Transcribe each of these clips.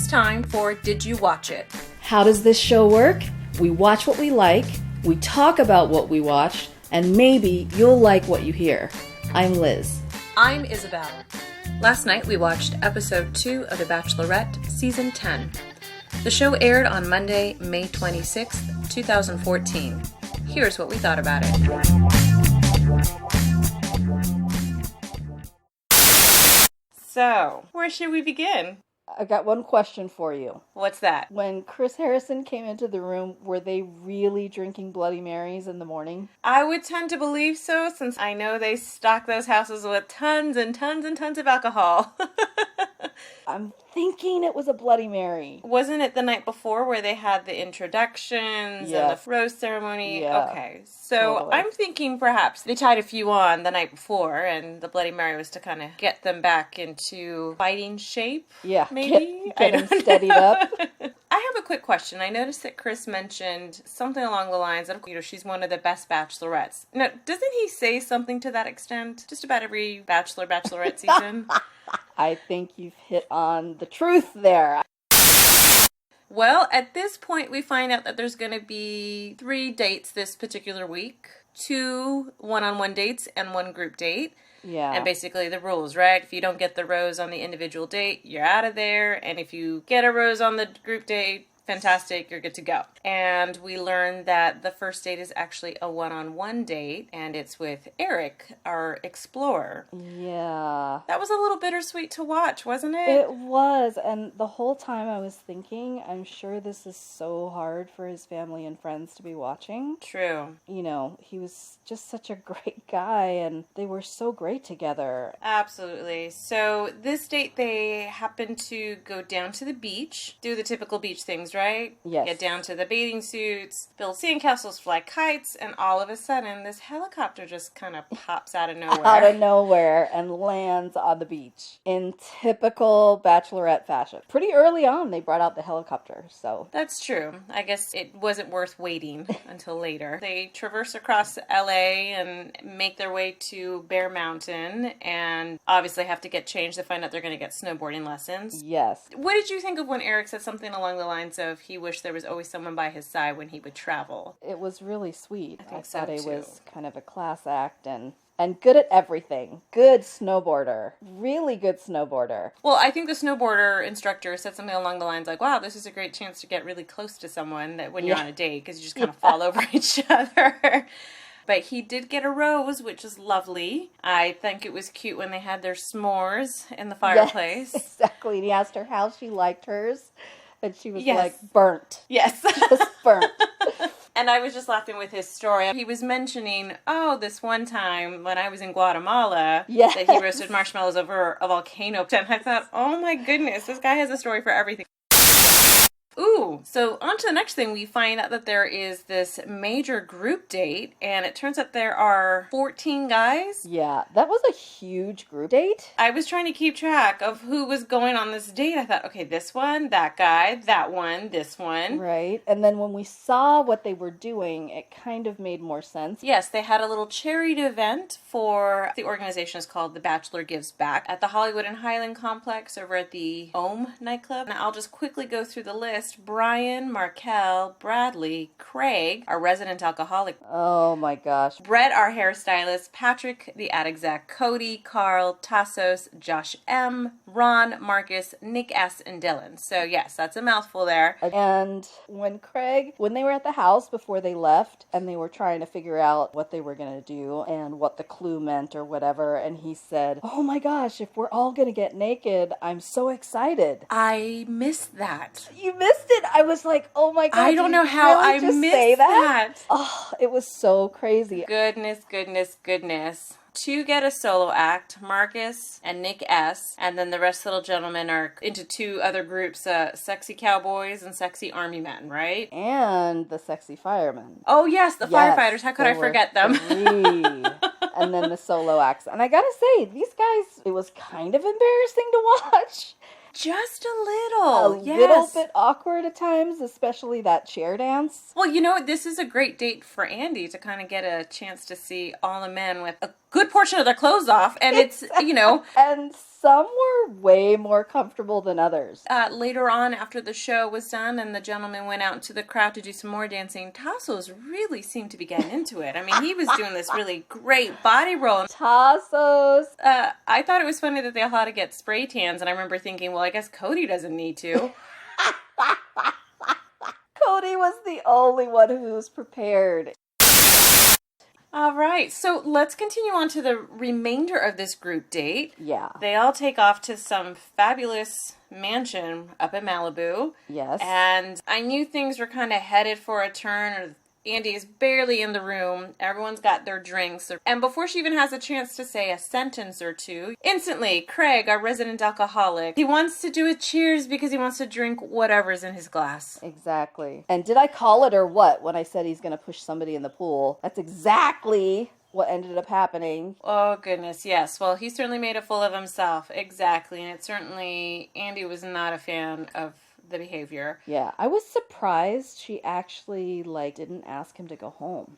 It's time for Did You Watch It? How does this show work? We watch what we like, we talk about what we watched, and maybe you'll like what you hear. I'm Liz. I'm Isabel. Last night we watched episode 2 of The Bachelorette, season 10. The show aired on Monday, May 26th, 2014. Here's what we thought about it. So, where should we begin? I've got one question for you. What's that? When Chris Harrison came into the room, were they really drinking Bloody Marys in the morning? I would tend to believe so, since I know they stock those houses with tons and tons and tons of alcohol. I'm thinking it was a Bloody Mary. Wasn't it the night before where they had the introductions and the rose ceremony? Yeah, okay, so totally. I'm thinking perhaps they tied a few on the night before, and the Bloody Mary was to kind of get them back into fighting shape. Yeah, maybe get them steadied up. I have a quick question. I noticed that Chris mentioned something along the lines of, she's one of the best bachelorettes. Now, doesn't he say something to that extent? Just about every bachelorette season? I think you've hit on the truth there. Well, at this point, we find out that there's going to be 3 dates this particular week. 2 one-on-one dates and 1 group date. Yeah. And basically the rules, right? If you don't get the rose on the individual date, you're out of there. And if you get a rose on the group date, fantastic, you're good to go. And we learned that the first date is actually a one-on-one date, and it's with Eric, our explorer. Yeah. That was a little bittersweet to watch, wasn't it? It was, and the whole time I was thinking, I'm sure this is so hard for his family and friends to be watching. True. He was just such a great guy, and they were so great together. Absolutely. So this date, they happened to go down to the beach, do the typical beach things, right? Yes. Get down to the bathing suits, build sandcastles, fly kites, and all of a sudden, this helicopter just kind of pops out of nowhere. Out of nowhere and lands on the beach in typical Bachelorette fashion. Pretty early on, they brought out the helicopter, so. That's true. I guess it wasn't worth waiting until later. They traverse across LA and make their way to Bear Mountain, and obviously have to get changed to find out they're going to get snowboarding lessons. Yes. What did you think of when Eric said something along the lines of he wished there was always someone by his side when he would travel? It was really sweet. I so thought he too. was kind of a class act and good at everything. Good snowboarder. Really good snowboarder. Well, I think the snowboarder instructor said something along the lines like, wow, this is a great chance to get really close to someone that when you're on a date, because you just kind of fall over each other. But he did get a rose, which is lovely. I think it was cute when they had their s'mores in the fireplace. Yes, exactly. And he asked her how she liked hers. And she was like, burnt. Yes. Just burnt. And I was just laughing with his story. He was mentioning, this one time when I was in Guatemala, that he roasted marshmallows over a volcano. And I thought, oh my goodness, this guy has a story for everything. Ooh, so on to the next thing. We find out that there is this major group date, and it turns out there are 14 guys. Yeah, that was a huge group date. I was trying to keep track of who was going on this date. I thought, okay, this one, that guy, that one, this one. Right, and then when we saw what they were doing, it kind of made more sense. Yes, they had a little charity event for, the organization is called The Bachelor Gives Back, at the Hollywood and Highland Complex over at the Ohm nightclub. And I'll just quickly go through the list. Brian, Markel, Bradley, Craig, our resident alcoholic. Oh my gosh. Brett, our hairstylist, Patrick, the ad exec, Cody, Carl, Tassos, Josh M, Ron, Marcus, Nick S, and Dylan. So yes, that's a mouthful there. And when they were at the house before they left, and they were trying to figure out what they were going to do and what the clue meant or whatever, and he said, oh my gosh, if we're all going to get naked, I'm so excited. I missed that. You missed it. I was like, oh my God. I don't know how I missed that. Oh, it was so crazy. Goodness. To get a solo act, Marcus and Nick S, and then the rest of the little gentlemen are into 2 other groups, sexy cowboys and sexy army men, right? And the sexy firemen. Oh yes, the firefighters. How could I forget them? 3. And then the solo acts. And I gotta say, these guys, it was kind of embarrassing to watch. Just a little. A little bit awkward at times, especially that chair dance. Well, this is a great date for Andi to kind of get a chance to see all the men with a good portion of their clothes off. And it's, And some were way more comfortable than others. Later on, after the show was done and the gentleman went out into the crowd to do some more dancing, Tassos really seemed to be getting into it. I mean, he was doing this really great body roll. Tassos! I thought it was funny that they all had to get spray tans, and I remember thinking, well, I guess Cody doesn't need to. Cody was the only one who was prepared. All right, so let's continue on to the remainder of this group date. Yeah. They all take off to some fabulous mansion up in Malibu. Yes. And I knew things were kind of headed for a turn. Andy is barely in the room. Everyone's got their drinks. And before she even has a chance to say a sentence or two, instantly, Craig, our resident alcoholic, he wants to do a cheers because he wants to drink whatever's in his glass. Exactly. And did I call it or what when I said he's going to push somebody in the pool? That's exactly what ended up happening. Oh, goodness, yes. Well, he certainly made a fool of himself. Exactly. And it certainly, Andy was not a fan of the behavior. Yeah, I was surprised she actually, didn't ask him to go home.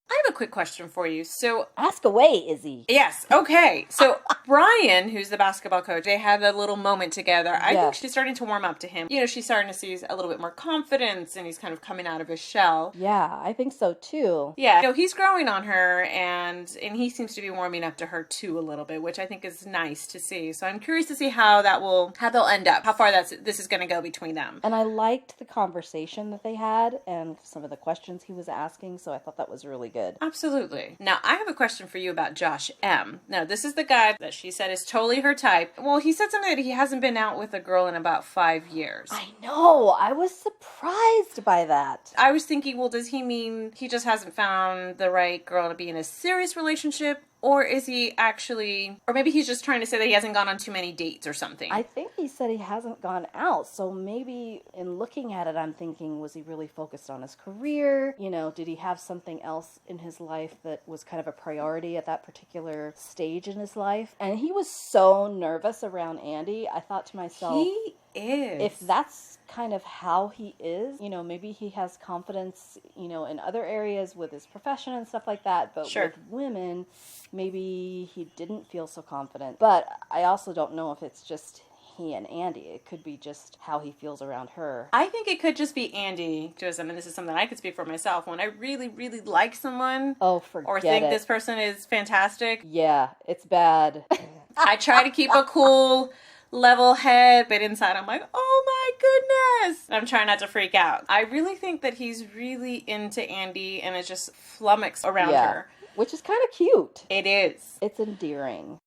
I have a quick question for you. So, ask away, Izzy. Yes, okay. So, Brian, who's the basketball coach, they had a little moment together. I think she's starting to warm up to him. You know, she's starting to see a little bit more confidence, and he's kind of coming out of his shell. Yeah, I think so, too. Yeah, so he's growing on her, and he seems to be warming up to her, too, a little bit, which I think is nice to see. So, I'm curious to see how they'll end up, how far this is going to go between them. And I liked the conversation that they had, and some of the questions he was asking, so I thought that was really good. Absolutely. Now, I have a question for you about Josh M. Now, this is the guy that she said is totally her type. Well, he said something that he hasn't been out with a girl in about 5 years. I know. I was surprised by that. I was thinking, well, does he mean he just hasn't found the right girl to be in a serious relationship? Or is he actually, or maybe he's just trying to say that he hasn't gone on too many dates or something. I think he said he hasn't gone out. So maybe in looking at it, I'm thinking, was he really focused on his career? You know, did he have something else in his life that was kind of a priority at that particular stage in his life? And he was so nervous around Andy. I thought to myself, he is. If that's kind of how he is, you know, maybe he has confidence, you know, in other areas with his profession and stuff like that, but with women, maybe he didn't feel so confident. But I also don't know if it's just he and Andy. It could be just how he feels around her. I think it could just be Andy, Joseph, and this is something I could speak for myself. When I really, really like someone, or think this person is fantastic, yeah, it's bad. I try to keep a cool, level head, but inside I'm like, oh my goodness! I'm trying not to freak out. I really think that he's really into Andy and is just flummoxed around her. Which is kind of cute. It is. It's endearing.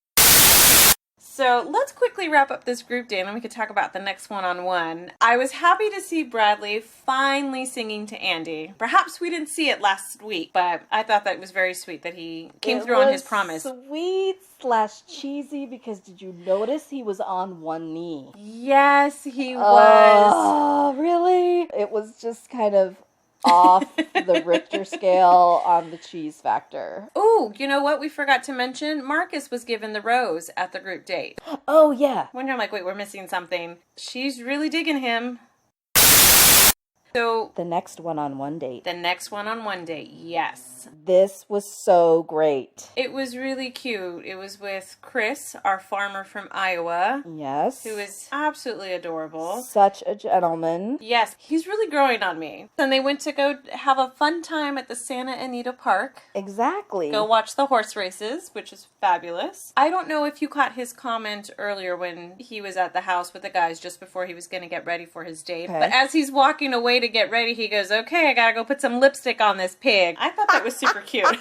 So let's quickly wrap up this group date and then we could talk about the next one-on-one. I was happy to see Bradley finally singing to Andy. Perhaps we didn't see it last week, but I thought that was very sweet that he came through on his promise. Sweet/cheesy, because did you notice he was on one knee? Yes, he was. Oh, really? It was just kind of off the Richter scale on the cheese factor. Oh, you know what we forgot to mention? Marcus was given the rose at the group date. Oh, yeah. When I'm like, wait, we're missing something. She's really digging him. So the next one-on-one date. The next one-on-one date, yes. This was so great. It was really cute. It was with Chris, our farmer from Iowa. Yes. Who is absolutely adorable. Such a gentleman. Yes, he's really growing on me. Then they went to go have a fun time at the Santa Anita Park. Exactly. Go watch the horse races, which is fabulous. I don't know if you caught his comment earlier when he was at the house with the guys just before he was going to get ready for his date. Okay. But as he's walking away to get ready, he goes, okay, I gotta go put some lipstick on this pig. I thought that was super cute.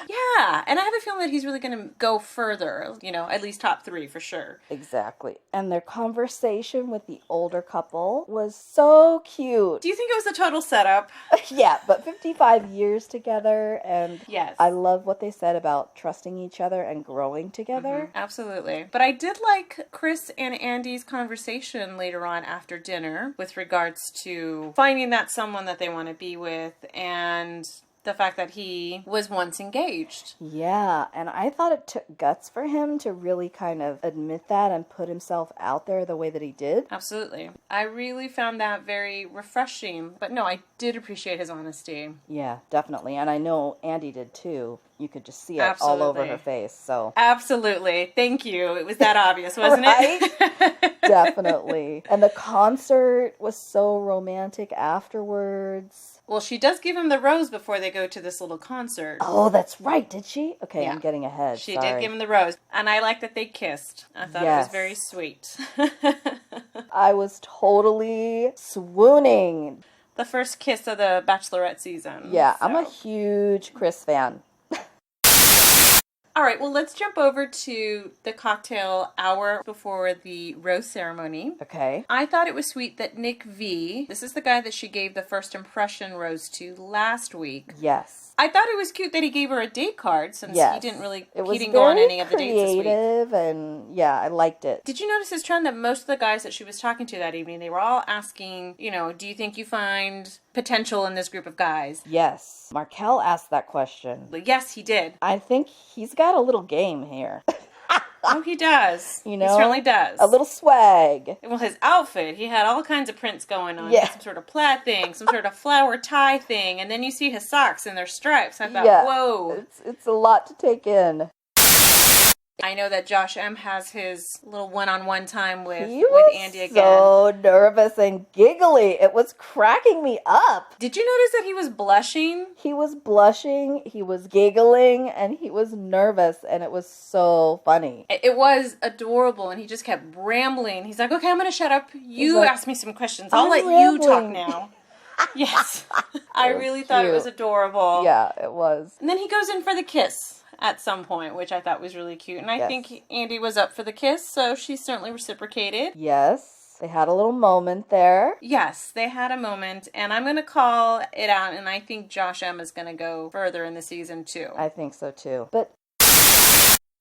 Yeah, and I have a feeling that he's really going to go further, you know, at least top 3 for sure. Exactly. And their conversation with the older couple was so cute. Do you think it was a total setup? Yeah, but 55 years together, and yes. I love what they said about trusting each other and growing together. Mm-hmm, absolutely. But I did like Chris and Andy's conversation later on after dinner with regards to finding that someone that they want to be with and the fact that he was once engaged. Yeah, and I thought it took guts for him to really kind of admit that and put himself out there the way that he did. Absolutely. I really found that very refreshing. But no, I did appreciate his honesty. Yeah, definitely. And I know Andy did too. you could just see it all over her Absolutely. face. So Absolutely. Thank you. It was that obvious, wasn't Right? it? Definitely. And the concert was so romantic afterwards. Well, she does give him the rose before they go to this little concert. Oh, that's right. Did she? Okay, Yeah. I'm getting ahead. She Sorry. did give him the rose. And I like that they kissed. I thought it was very sweet. I was totally swooning. The first kiss of the Bachelorette season. Yeah, so. I'm a huge Chris fan. All right, well, let's jump over to the cocktail hour before the rose ceremony. Okay. I thought it was sweet that Nick V, this is the guy that she gave the first impression rose to last week. Yes. I thought it was cute that he gave her a date card since he didn't go on any of the dates this week. Creative, and yeah, I liked it. Did you notice his trend that most of the guys that she was talking to that evening, they were all asking, do you think you find potential in this group of guys? Yes. Markel asked that question. Yes, he did. I think he's got a little game here. Oh, he does. He certainly does. A little swag. Well, his outfit, he had all kinds of prints going on. Yeah. Some sort of plaid thing, some sort of flower tie thing, and then you see his socks and their stripes. I thought, whoa. It's a lot to take in. I know that Josh M. has his little one-on-one time with Andi again. So nervous and giggly. It was cracking me up. Did you notice that he was blushing? He was blushing, he was giggling, and he was nervous, and it was so funny. It was adorable, and he just kept rambling. He's like, okay, I'm going to shut up. You ask me some questions. I'll let you talk now. Yes. I really thought it was adorable. Yeah, it was. And then he goes in for the kiss at some point, which I thought was really cute. And I think Andi was up for the kiss, so she certainly reciprocated. Yes. They had a little moment there. Yes, they had a moment, and I'm going to call it out, and I think Josh M. is going to go further in the season, too. I think so, too. But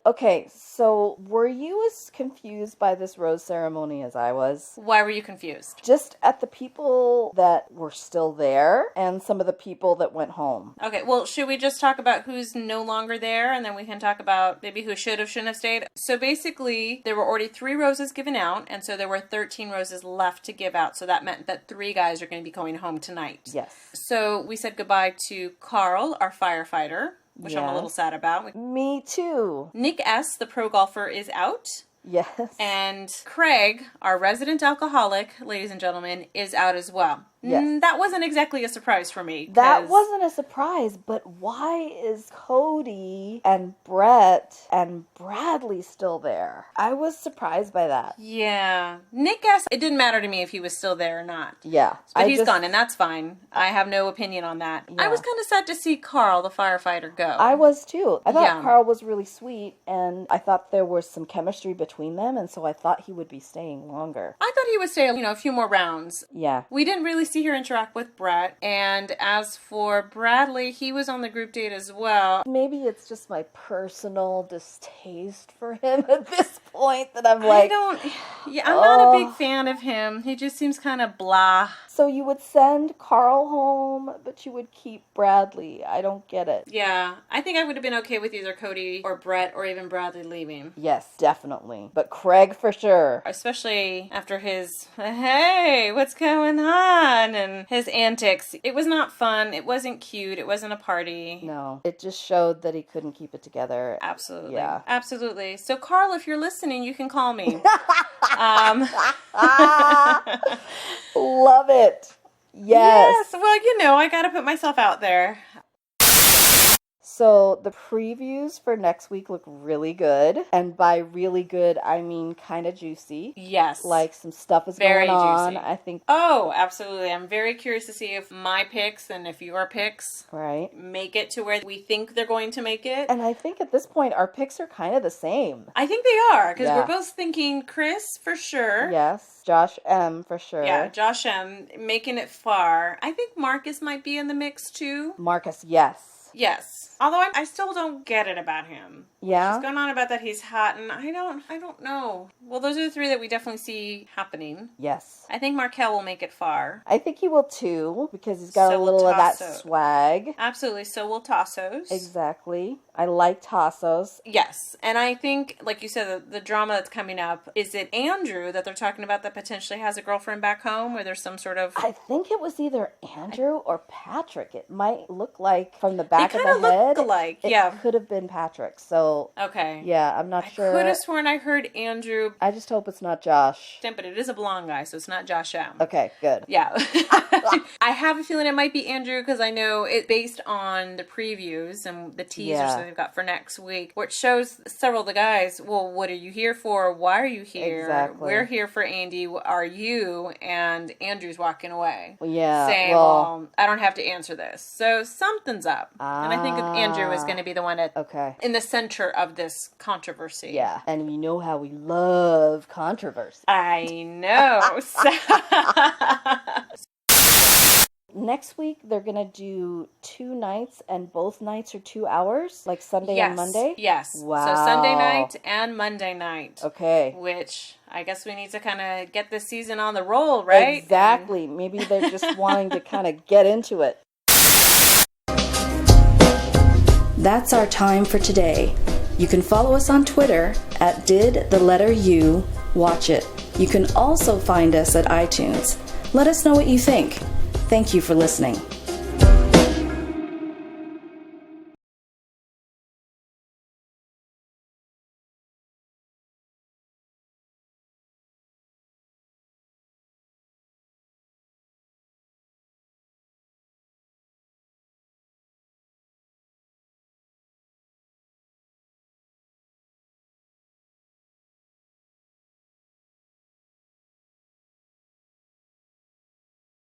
okay, so were you as confused by this rose ceremony as I was? Why were you confused? Just at the people that were still there and some of the people that went home. Okay, well, should we just talk about who's no longer there, and then we can talk about maybe who should have, shouldn't have stayed? So basically, there were already 3 roses given out, and so there were 13 roses left to give out, so that meant that 3 guys are going to be going home tonight. Yes. So we said goodbye to Carl, our firefighter, which I'm a little sad about. Me too. Nick S., the pro golfer, is out. Yes. And Craig, our resident alcoholic, ladies and gentlemen, is out as well. Yes. That wasn't exactly a surprise for me. That wasn't a surprise, but why is Cody and Brett and Bradley still there? I was surprised by that. Yeah. Nick S., it didn't matter to me if he was still there or not. Yeah. But he's gone, and that's fine. I have no opinion on that. Yeah. I was kind of sad to see Carl, the firefighter, go. I was too. I thought Carl was really sweet, and I thought there was some chemistry between them, and so I thought he would be staying longer. I thought he would stay, a few more rounds. Yeah. We didn't really see her interact with Brett, and as for Bradley, he was on the group date as well. Maybe it's just my personal distaste for him at this point that I'm like... I'm not a big fan of him. He just seems kind of blah. So you would send Carl home, but you would keep Bradley. I don't get it. Yeah, I think I would have been okay with either Cody or Brett or even Bradley leaving. Yes, definitely. But Craig for sure. Especially after his, hey, what's going on? And his antics. It was not fun. It wasn't cute. It wasn't a party. No, it just showed that he couldn't keep it together. Absolutely. Yeah. Absolutely. So, Carl, if you're listening, you can call me. Love it. Yes. Well, I gotta put myself out there. So the previews for next week look really good. And by really good, I mean kind of juicy. Yes. Like some stuff is very going on. Juicy. I think. Oh, absolutely. I'm very curious to see if my picks and if your picks make it to where we think they're going to make it. And I think at this point, our picks are kind of the same. I think they are, because we're both thinking Chris for sure. Yes. Josh M for sure. Yeah, Josh M making it far. I think Marcus might be in the mix too. Marcus, yes. Yes. Although I still don't get it about him. Yeah? She's going on about that he's hot, and I don't know. Well, those are the 3 that we definitely see happening. Yes. I think Markel will make it far. I think he will too, because he's got So a little will of that Tasso. swag. Absolutely. So will Tassos. Exactly. I like Tassos. Yes. And I think, like you said, the drama that's coming up, is it Andrew that they're talking about that potentially has a girlfriend back home, or there's some sort of... I think it was either Andrew or Patrick. It might look like from the back of They the kind of head. look alike. It Yeah. could have been Patrick. So, Okay. yeah, I'm not sure. I could have sworn I heard Andrew. I just hope it's not Josh. But it is a blonde guy, so it's not Josh M. Okay, good. Yeah. I have a feeling it might be Andrew, because I know it's based on the previews and the teasers that they've got for next week, where it shows several of the guys, well, what are you here for? Why are you here? Exactly. We're here for Andy. Are you? And Andrew's walking away. Yeah. Saying, well, I don't have to answer this. So something's up. And I think Andrew is going to be the one in the center of this controversy. Yeah. And we know how we love controversy. I know. Next week, they're going to do 2 nights, and both nights are 2 hours, like Sunday and Monday? Yes. Wow. So Sunday night and Monday night. Okay. Which I guess we need to kind of get this season on the roll, right? Exactly. Maybe they're just wanting to kind of get into it. That's our time for today. You can follow us on Twitter at didthelletteru watch it. You can also find us at iTunes. Let us know what you think. Thank you for listening.